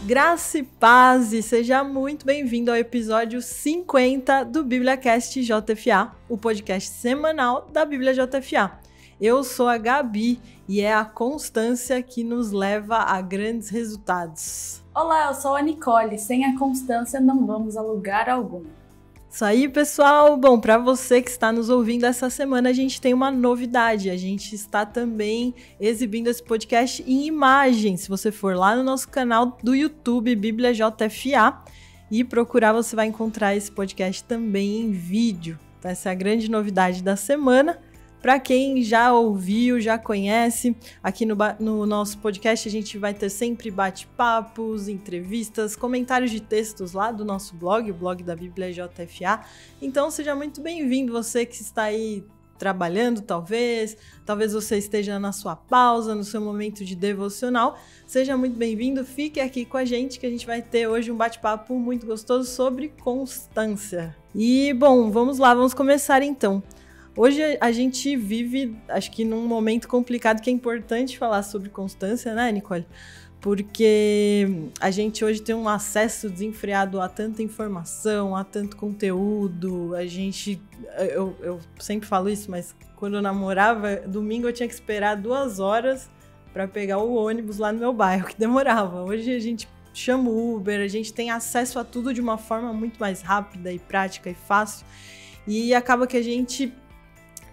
Graça e paz, e seja muito bem-vindo ao episódio 50 do BíbliaCast JFA, o podcast semanal da Bíblia JFA. Eu sou a Gabi e é a constância que nos leva a grandes resultados. Olá, eu sou a Nicole. Sem a constância não vamos a lugar algum. Isso aí, pessoal. Bom, para você que está nos ouvindo essa semana, a gente tem uma novidade. A gente está também exibindo esse podcast em imagem. Se você for lá no nosso canal do YouTube, Bíblia JFA, e procurar, você vai encontrar esse podcast também em vídeo. Então, essa é a grande novidade da semana. Para quem já ouviu, já conhece, aqui no nosso podcast a gente vai ter sempre bate-papos, entrevistas, comentários de textos lá do nosso blog, o blog da Bíblia JFA. Então seja muito bem-vindo, você que está aí trabalhando talvez você esteja na sua pausa, no seu momento de devocional. Seja muito bem-vindo, fique aqui com a gente que a gente vai ter hoje um bate-papo muito gostoso sobre constância. E bom, vamos lá, vamos começar então. Hoje a gente vive, acho que num momento complicado que é importante falar sobre constância, né, Nicole? Porque a gente hoje tem um acesso desenfreado a tanta informação, a tanto conteúdo. Eu sempre falo isso, mas quando eu namorava, domingo eu tinha que esperar 2 horas para pegar o ônibus lá no meu bairro, que demorava. Hoje a gente chama o Uber, a gente tem acesso a tudo de uma forma muito mais rápida e prática e fácil. E acaba que a gente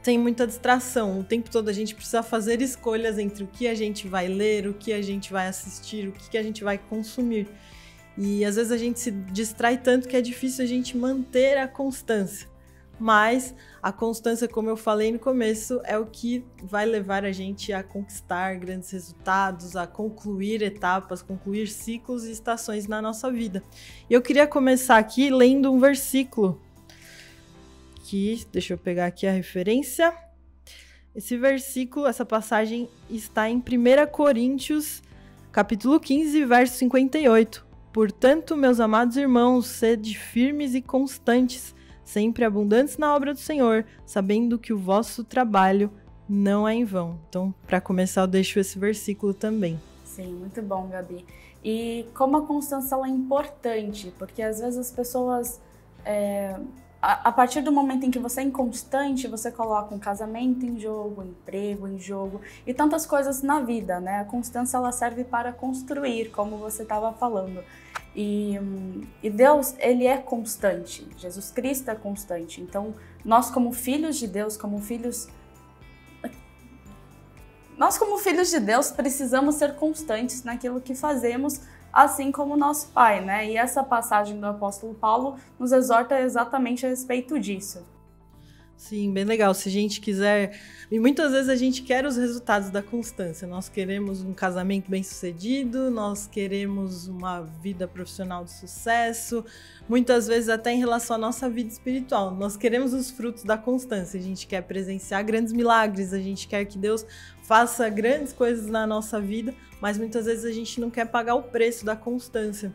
tem muita distração. O tempo todo a gente precisa fazer escolhas entre o que a gente vai ler, o que a gente vai assistir, o que a gente vai consumir. E às vezes a gente se distrai tanto que é difícil a gente manter a constância. Mas a constância, como eu falei no começo, é o que vai levar a gente a conquistar grandes resultados, a concluir etapas, concluir ciclos e estações na nossa vida. E eu queria começar aqui lendo um versículo. Deixa eu pegar aqui a referência. Esse versículo, essa passagem está em 1 Coríntios, capítulo 15, verso 58. Portanto, meus amados irmãos, sede firmes e constantes, sempre abundantes na obra do Senhor, sabendo que o vosso trabalho não é em vão. Então, para começar, eu deixo esse versículo também. Sim, muito bom, Gabi. E como a constância ela é importante, porque às vezes as pessoas... A partir do momento em que você é inconstante, você coloca um casamento em jogo, um emprego em jogo e tantas coisas na vida, né? A constância ela serve para construir, como você estava falando. E Deus, ele é constante. Jesus Cristo é constante. Então, nós como filhos de Deus, precisamos ser constantes naquilo que fazemos, assim como nosso Pai, né? E essa passagem do apóstolo Paulo nos exorta exatamente a respeito disso. Sim, bem legal. Se a gente quiser... E muitas vezes a gente quer os resultados da constância. Nós queremos um casamento bem-sucedido, nós queremos uma vida profissional de sucesso, muitas vezes até em relação à nossa vida espiritual. Nós queremos os frutos da constância. A gente quer presenciar grandes milagres, a gente quer que Deus faça grandes coisas na nossa vida, mas muitas vezes a gente não quer pagar o preço da constância.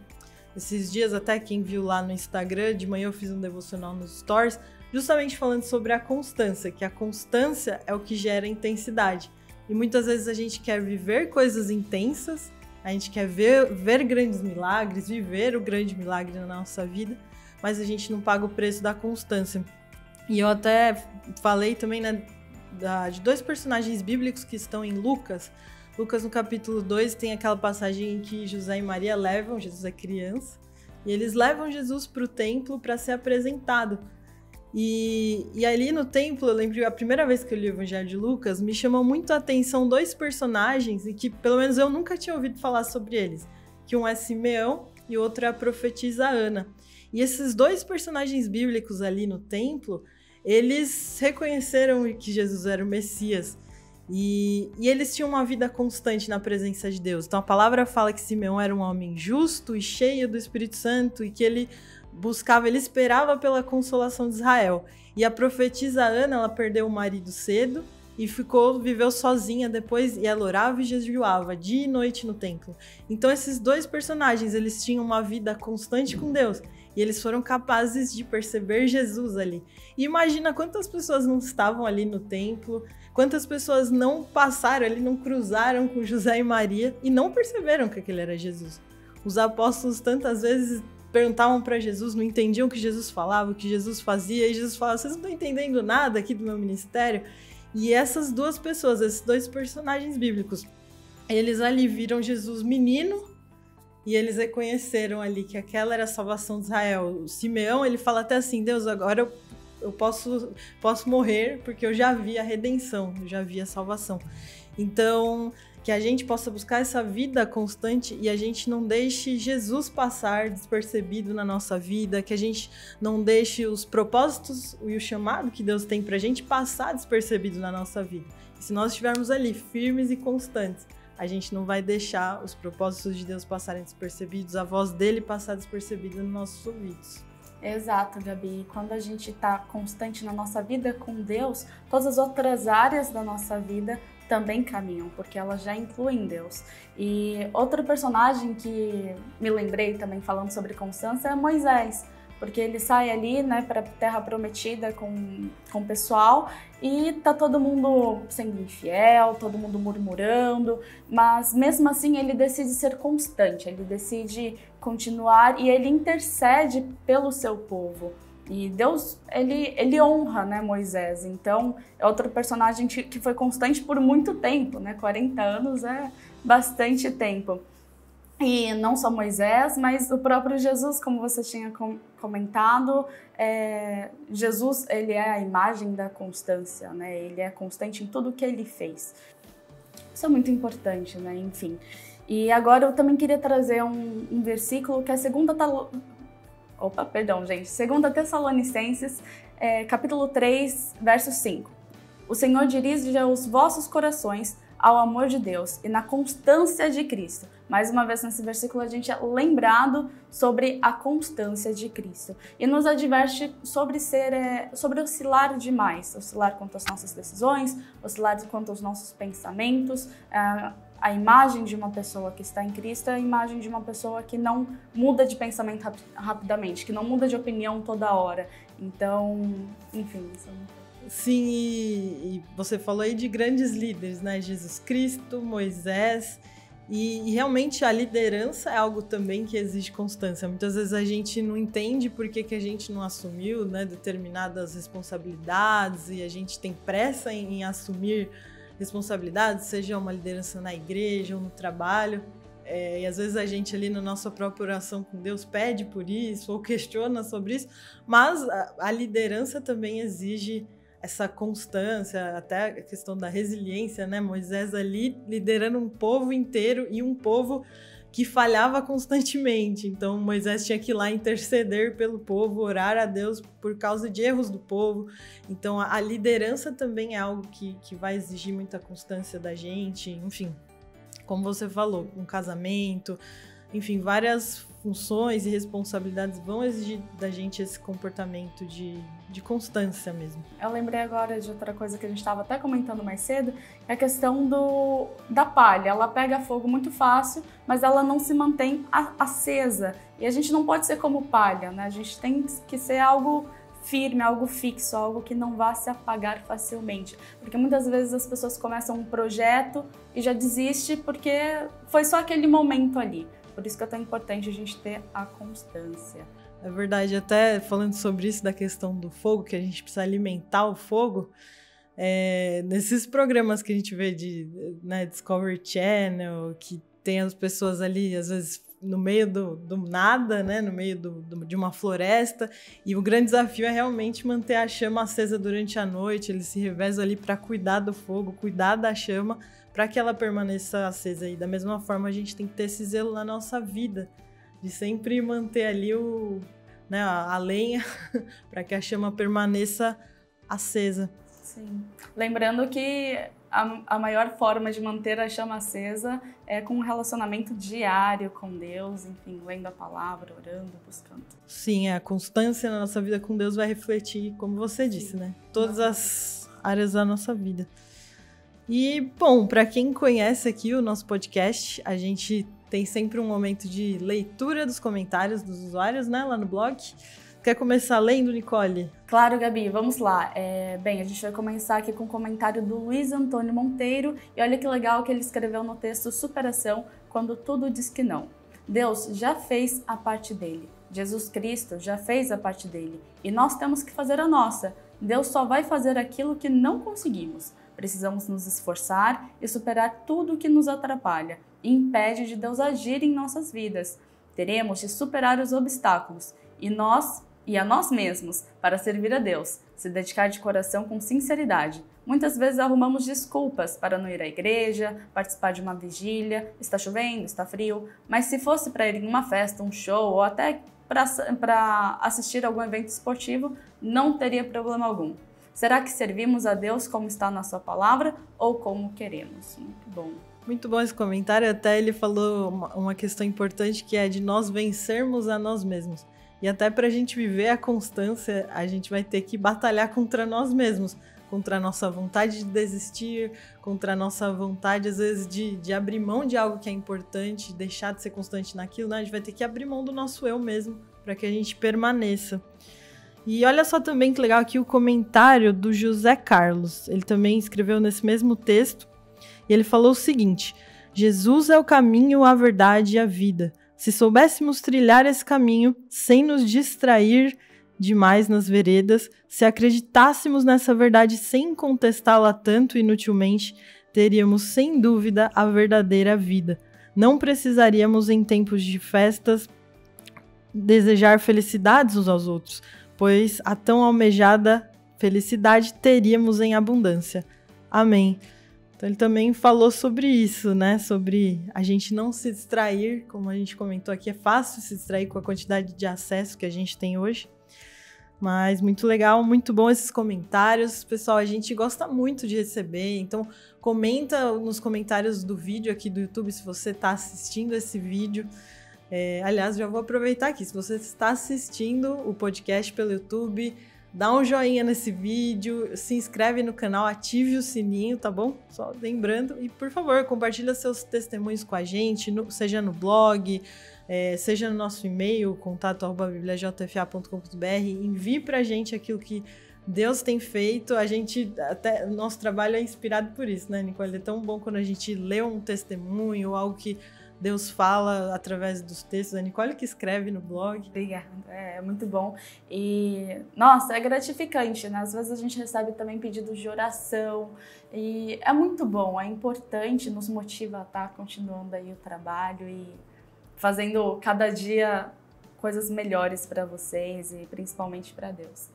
Esses dias, até quem viu lá no Instagram, de manhã eu fiz um devocional nos stories, justamente falando sobre a constância, que a constância é o que gera intensidade. E muitas vezes a gente quer viver coisas intensas, a gente quer ver grandes milagres, viver o grande milagre na nossa vida, mas a gente não paga o preço da constância. E eu até falei também, né, de 2 personagens bíblicos que estão em Lucas. Lucas, no capítulo 2, tem aquela passagem em que José e Maria levam, Jesus é criança, e eles levam Jesus para o templo para ser apresentado. E ali no templo, eu lembro, a primeira vez que eu li o Evangelho de Lucas, me chamou muito a atenção 2 personagens, e que pelo menos eu nunca tinha ouvido falar sobre eles, que um é Simeão e o outro é a profetisa Ana. E esses 2 personagens bíblicos ali no templo, eles reconheceram que Jesus era o Messias. E eles tinham uma vida constante na presença de Deus. Então a palavra fala que Simeão era um homem justo e cheio do Espírito Santo e que ele esperava pela consolação de Israel. E a profetisa Ana, ela perdeu o marido cedo e viveu sozinha depois, e ela orava e jejuava dia e noite no templo. Então esses 2 personagens, eles tinham uma vida constante com Deus. E eles foram capazes de perceber Jesus ali. E imagina quantas pessoas não estavam ali no templo, quantas pessoas não passaram ali, não cruzaram com José e Maria e não perceberam que aquele era Jesus. Os apóstolos tantas vezes perguntavam para Jesus, não entendiam o que Jesus falava, o que Jesus fazia, e Jesus falava, vocês não estão entendendo nada aqui do meu ministério? E essas duas pessoas, esses dois personagens bíblicos, eles ali viram Jesus menino, e eles reconheceram ali que aquela era a salvação de Israel. O Simeão, ele fala até assim, Deus, agora eu posso morrer, porque eu já vi a redenção, eu já vi a salvação. Então, que a gente possa buscar essa vida constante e a gente não deixe Jesus passar despercebido na nossa vida, que a gente não deixe os propósitos e o chamado que Deus tem pra gente passar despercebido na nossa vida. E se nós estivermos ali firmes e constantes, a gente não vai deixar os propósitos de Deus passarem despercebidos, a voz dele passar despercebida nos nossos ouvidos. Exato, Gabi. Quando a gente está constante na nossa vida com Deus, todas as outras áreas da nossa vida também caminham, porque elas já incluem Deus. E outro personagem que me lembrei também falando sobre constância é Moisés, porque ele sai ali, né, para a Terra Prometida com o pessoal e tá todo mundo sendo infiel, todo mundo murmurando, mas mesmo assim ele decide ser constante, ele decide continuar e ele intercede pelo seu povo. E Deus, ele honra, né, Moisés. Então, é outro personagem que foi constante por muito tempo, né? 40 anos é bastante tempo. E não só Moisés, mas o próprio Jesus, como você tinha comentado, Jesus, ele é a imagem da constância, né? Ele é constante em tudo que ele fez. Isso é muito importante, né? Enfim. E agora eu também queria trazer um versículo que é 2 Tessalonicenses, capítulo 3, verso 5. O Senhor dirige os vossos corações ao amor de Deus e na constância de Cristo. Mais uma vez nesse versículo a gente é lembrado sobre a constância de Cristo e nos adverte sobre oscilar demais, oscilar quanto às nossas decisões, oscilar quanto aos nossos pensamentos. A imagem de uma pessoa que está em Cristo é a imagem de uma pessoa que não muda de pensamento rapidamente, que não muda de opinião toda hora. Então, enfim, isso é muito... Sim, e você falou aí de grandes líderes, né? Jesus Cristo, Moisés, e realmente a liderança é algo também que exige constância. Muitas vezes a gente não entende por que a gente não assumiu, né, determinadas responsabilidades e a gente tem pressa em assumir responsabilidades, seja uma liderança na igreja ou no trabalho. E às vezes a gente ali na nossa própria oração com Deus pede por isso ou questiona sobre isso, mas a liderança também exige essa constância, até a questão da resiliência, né? Moisés ali liderando um povo inteiro e um povo que falhava constantemente. Então Moisés tinha que ir lá interceder pelo povo, orar a Deus por causa de erros do povo. Então a liderança também é algo que vai exigir muita constância da gente, enfim, como você falou, um casamento, enfim, várias funções e responsabilidades vão exigir da gente esse comportamento de constância mesmo. Eu lembrei agora de outra coisa que a gente estava até comentando mais cedo, é a questão da palha. Ela pega fogo muito fácil, mas ela não se mantém acesa. E a gente não pode ser como palha, né? A gente tem que ser algo firme, algo fixo, algo que não vá se apagar facilmente. Porque muitas vezes as pessoas começam um projeto e já desiste porque foi só aquele momento ali. Por isso que é tão importante a gente ter a constância. É verdade, até falando sobre isso, da questão do fogo, que a gente precisa alimentar o fogo, nesses programas que a gente vê de Discovery Channel, que tem as pessoas ali, às vezes, no meio do nada, né, no meio de uma floresta, e o grande desafio é realmente manter a chama acesa durante a noite. Eles se revezam ali para cuidar do fogo, cuidar da chama, para que ela permaneça acesa. E da mesma forma a gente tem que ter esse zelo na nossa vida, de sempre manter ali a lenha para que a chama permaneça acesa. Sim. Lembrando que a maior forma de manter a chama acesa é com um relacionamento diário com Deus, enfim, lendo a palavra, orando, buscando. Sim, a constância na nossa vida com Deus vai refletir, como você disse, né? Todas as áreas da nossa vida. E, bom, para quem conhece aqui o nosso podcast, a gente tem sempre um momento de leitura dos comentários dos usuários, né, lá no blog. Quer começar lendo, Nicole? Claro, Gabi, vamos lá. Bem, a gente vai começar aqui com o comentário do Luiz Antônio Monteiro. E olha que legal que ele escreveu no texto Superação, quando tudo diz que não. Deus já fez a parte dele. Jesus Cristo já fez a parte dele. E nós temos que fazer a nossa. Deus só vai fazer aquilo que não conseguimos. Precisamos nos esforçar e superar tudo que nos atrapalha e impede de Deus agir em nossas vidas. Teremos de superar os obstáculos e a nós mesmos para servir a Deus, se dedicar de coração com sinceridade. Muitas vezes arrumamos desculpas para não ir à igreja, participar de uma vigília, está chovendo, está frio, mas se fosse para ir em uma festa, um show ou até para assistir algum evento esportivo, não teria problema algum. Será que servimos a Deus como está na sua palavra ou como queremos? Muito bom. Muito bom esse comentário, até ele falou uma questão importante que é de nós vencermos a nós mesmos. E até para a gente viver a constância, a gente vai ter que batalhar contra nós mesmos, contra a nossa vontade de desistir, contra a nossa vontade, às vezes, de abrir mão de algo que é importante, deixar de ser constante naquilo, né? A gente vai ter que abrir mão do nosso eu mesmo para que a gente permaneça. E olha só também que legal aqui o comentário do José Carlos. Ele também escreveu nesse mesmo texto. E ele falou o seguinte: Jesus é o caminho, a verdade e a vida. Se soubéssemos trilhar esse caminho sem nos distrair demais nas veredas, se acreditássemos nessa verdade sem contestá-la tanto inutilmente, teríamos sem dúvida a verdadeira vida. Não precisaríamos em tempos de festas desejar felicidades uns aos outros, pois a tão almejada felicidade teríamos em abundância. Amém. Então ele também falou sobre isso, né? Sobre a gente não se distrair, como a gente comentou aqui, é fácil se distrair com a quantidade de acesso que a gente tem hoje. Mas muito legal, muito bom esses comentários. Pessoal, a gente gosta muito de receber, então comenta nos comentários do vídeo aqui do YouTube se você está assistindo esse vídeo. Aliás, já vou aproveitar aqui, se você está assistindo o podcast pelo YouTube, dá um joinha nesse vídeo, se inscreve no canal, ative o sininho, tá bom? Só lembrando. E, por favor, compartilha seus testemunhos com a gente, seja no blog, seja no nosso e-mail, contato@bibliajfa.com.br. Envie pra gente aquilo que Deus tem feito. O nosso trabalho é inspirado por isso, né, Nicole? É tão bom quando a gente lê um testemunho, algo que Deus fala através dos textos. A Nicole que escreve no blog. Obrigada, é muito bom. E, nossa, é gratificante, né? Às vezes a gente recebe também pedidos de oração e é muito bom, é importante, nos motiva a estar continuando aí o trabalho e fazendo cada dia coisas melhores para vocês e principalmente para Deus.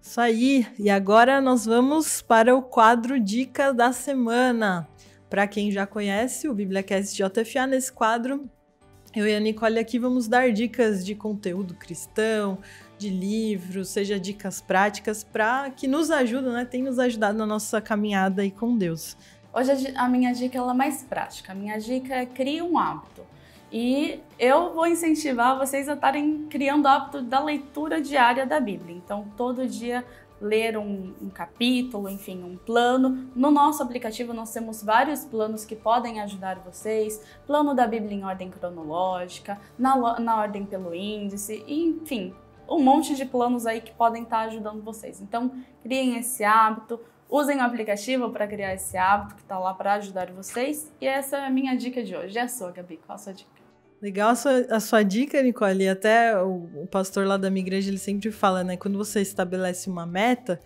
Isso aí, e agora nós vamos para o quadro Dica da Semana. Para quem já conhece o BíbliaCast JFA, nesse quadro, eu e a Nicole aqui vamos dar dicas de conteúdo cristão, de livros, seja dicas práticas, para que nos ajudem, né? Tem nos ajudado na nossa caminhada aí com Deus. Hoje a minha dica ela é mais prática. A minha dica é crie um hábito. E eu vou incentivar vocês a estarem criando o hábito da leitura diária da Bíblia. Então, todo dia ler um capítulo, enfim, um plano. No nosso aplicativo nós temos vários planos que podem ajudar vocês. Plano da Bíblia em ordem cronológica, na ordem pelo índice, enfim, um monte de planos aí que podem estar ajudando vocês. Então, criem esse hábito, usem o aplicativo para criar esse hábito que está lá para ajudar vocês. E essa é a minha dica de hoje. É a sua, Gabi? Qual a sua dica? Legal a sua dica, Nicole. E até o pastor lá da minha igreja, ele sempre fala, né? Quando você estabelece uma meta,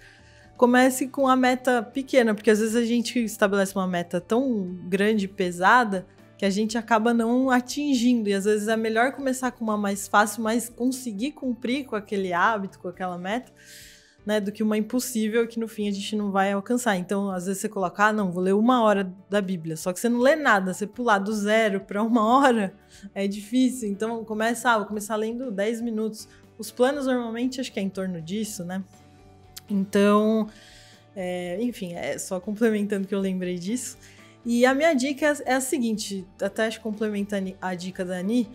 comece com a meta pequena, porque às vezes a gente estabelece uma meta tão grande e pesada que a gente acaba não atingindo. E às vezes é melhor começar com uma mais fácil, mas conseguir cumprir com aquele hábito, com aquela meta, né, do que uma impossível que no fim a gente não vai alcançar. Então, às vezes você coloca, não, vou ler 1 hora da Bíblia, só que você não lê nada, você pular do 0 para 1 hora é difícil. Então, vou começar lendo 10 minutos. Os planos normalmente acho que é em torno disso, né? Então, enfim, é só complementando que eu lembrei disso. E a minha dica é a seguinte, até acho que complementa a dica da Ani.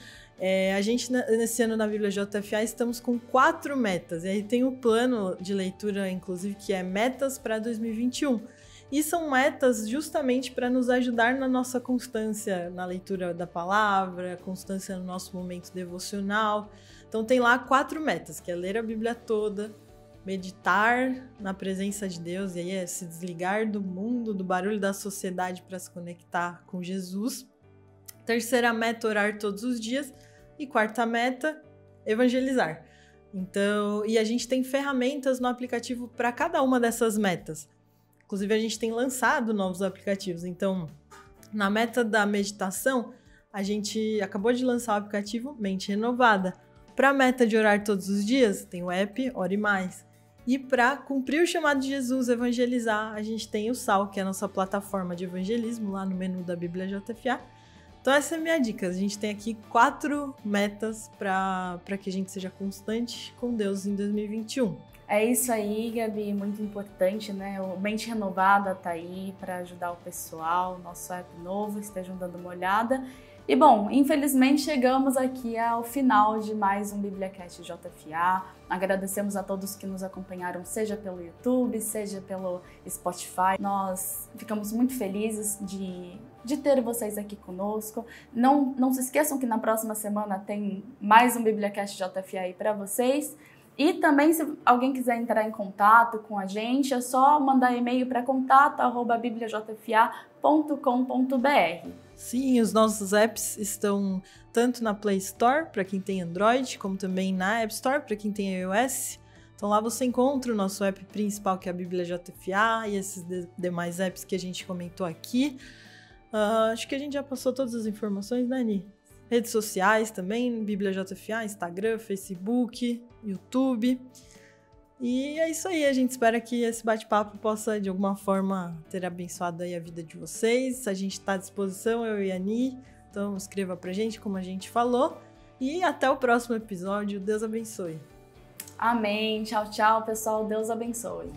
A gente, nesse ano na Bíblia JFA, estamos com 4 metas. E aí tem o plano de leitura, inclusive, que é Metas para 2021. E são metas justamente para nos ajudar na nossa constância na leitura da palavra, constância no nosso momento devocional. Então tem lá 4 metas, que é ler a Bíblia toda, meditar na presença de Deus, e aí é se desligar do mundo, do barulho da sociedade para se conectar com Jesus. Terceira meta, orar todos os dias. E quarta meta, evangelizar. Então, e a gente tem ferramentas no aplicativo para cada uma dessas metas. Inclusive, a gente tem lançado novos aplicativos. Então, na meta da meditação, a gente acabou de lançar o aplicativo Mente Renovada. Para a meta de orar todos os dias, tem o app Ore Mais. E para cumprir o chamado de Jesus, evangelizar, a gente tem o SAL, que é a nossa plataforma de evangelismo, lá no menu da Bíblia JFA. Então essa é a minha dica. A gente tem aqui 4 metas para que a gente seja constante com Deus em 2021. É isso aí, Gabi, muito importante, né? O Mente Renovada tá aí para ajudar o pessoal, nosso app novo, estejam dando uma olhada. E bom, infelizmente chegamos aqui ao final de mais um BíbliaCast JFA. Agradecemos a todos que nos acompanharam, seja pelo YouTube, seja pelo Spotify. Nós ficamos muito felizes de ter vocês aqui conosco. Não se esqueçam que na próxima semana tem mais um BíbliaCast JFA aí para vocês. E também, se alguém quiser entrar em contato com a gente, é só mandar e-mail para contato@bibliajfa.com.br. Sim, os nossos apps estão tanto na Play Store, para quem tem Android, como também na App Store, para quem tem iOS. Então lá você encontra o nosso app principal, que é a Bíblia JFA, e esses demais apps que a gente comentou aqui. Acho que a gente já passou todas as informações, né, Ni? Redes sociais também, Bíblia JFA, Instagram, Facebook, YouTube. E é isso aí, a gente espera que esse bate-papo possa, de alguma forma, ter abençoado aí a vida de vocês. A gente está à disposição, eu e a Ni, então escreva pra gente, como a gente falou. E até o próximo episódio, Deus abençoe. Amém, tchau, tchau, pessoal, Deus abençoe.